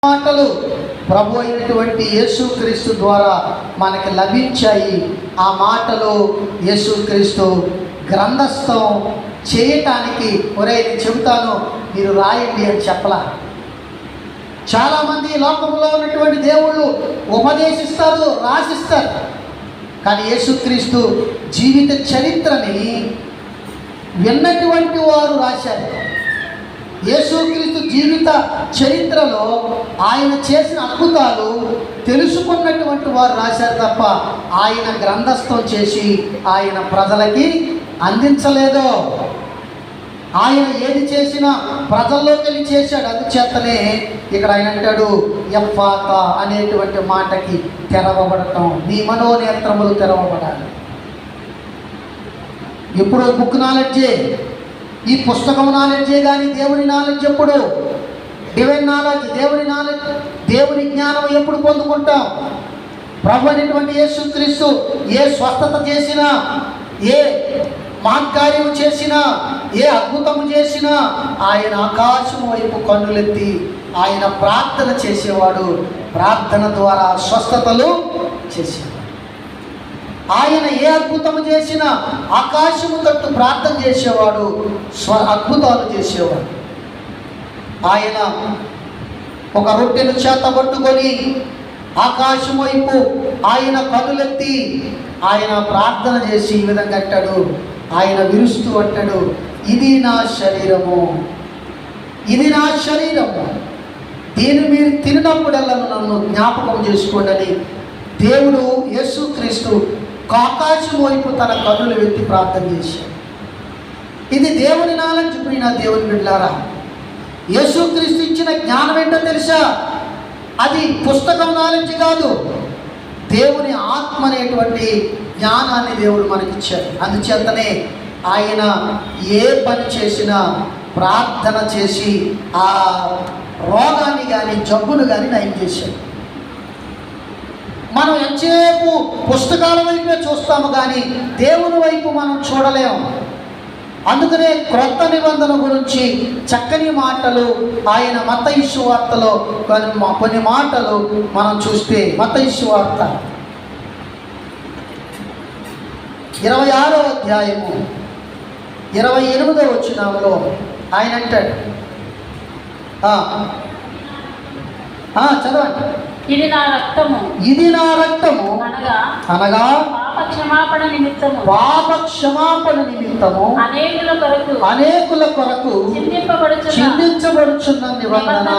మాటలు ప్రభు అయినటువంటి యేసుక్రీస్తు ద్వారా మనకి లభించాయి. ఆ మాటలు యేసుక్రీస్తు గ్రంథస్థం చేయటానికి నేను చెబుతాను మీరు రాయండి అని చెప్పలా. చాలామంది లోకంలో ఉన్నటువంటి దేవుళ్ళు ఉపదేశిస్తారు, రాసిస్తారు. కానీ యేసుక్రీస్తు జీవిత చరిత్రని విన్నటువంటి వారు రాశారు. యేసుక్రీస్తు జీవిత చరిత్రలో ఆయన చేసిన అద్భుతాలు తెలుసుకున్నటువంటి వారు రాశారు తప్ప ఆయన గ్రంథస్థం చేసి ఆయన ప్రజలకి అందించలేదు. ఆయన ఏది చేసినా ప్రజల్లోకి వెళ్ళి చేశాడు. అందుచేతనే ఇక్కడ ఆయన అంటాడు ఎఫ్ఫాతా అనేటువంటి మాటకి తెరవబడటం, నీ మనోనేత్రములు తెరవబడాలి. ఇప్పుడు బుక్ నాలెడ్జే, ఈ పుస్తకం నాలెడ్జే కానీ దేవుని నాలెడ్జ్ ఎప్పుడు? డివైన్ నాలెడ్జ్, దేవుని నాలెడ్జ్, దేవుని జ్ఞానం ఎప్పుడు పొందుకుంటాం? ప్రభు అనేటువంటి యేసుక్రీస్తు ఏ స్వస్థత చేసినా, ఏ మహత్కార్యం చేసినా, ఏ అద్భుతము చేసినా ఆయన ఆకాశం వైపు కన్నులెత్తి ఆయన ప్రార్థన చేసేవాడు. ప్రార్థన ద్వారా స్వస్థతలు చేసేవాడు. ఆయన ఏ అద్భుతము చేసినా ఆకాశము తట్టు ప్రార్థన చేసేవాడు, అద్భుతాలు చేసేవాడు. ఆయన ఒక రొట్టెను చేత పట్టుకొని ఆకాశం వైపు ఆయన కన్నులెత్తి ఆయన ప్రార్థన చేసి ఈ విధంగా అంటాడు, ఆయన విరుస్తూ అంటాడు, ఇది నా శరీరము, ఇది నా శరీరము, దీన్ని మీరు తిన్నప్పుడల్లా నన్ను జ్ఞాపకం చేసుకోండి అని దేవుడు యేసుక్రీస్తు ఆకాశం వైపు తన కన్నులు ఎత్తి ప్రార్థన చేశాడు. ఇది దేవుని నాలెడ్జ్. ప్రియ దేవుని బిడ్డలారా, యేసుక్రీస్తు ఇచ్చిన జ్ఞానం ఏంటో తెలుసా? అది పుస్తకం నాలెడ్జ్ కాదు, దేవుని ఆత్మ అనేటువంటి జ్ఞానాన్ని దేవుడు మనకిచ్చాడు. అందుచేతనే ఆయన ఏ పని చేసినా ప్రార్థన చేసి ఆ రోగాన్ని కానీ జబ్బును కానీ నయం చేశాడు. మనం ఎంతసేపు పుస్తకాల వైపే చూస్తాము కానీ దేవుని వైపు మనం చూడలేము. అందుకనే క్రొత్త నిబంధన గురించి చక్కని మాటలు ఆయన మత్తయి సువార్తలో కొన్ని మాటలు మనం చూస్తే, మత్తయి సువార్త 26వ అధ్యాయము 28వ వచనంలో ఆయన అంటాడు, చదవండి. ఇది నా రక్తము, ఇది నా రక్తము అనగా పాప క్షమాపణ నిమిత్తము అనేకుల కొరకు చిందించబడుచున్న నిబంధన.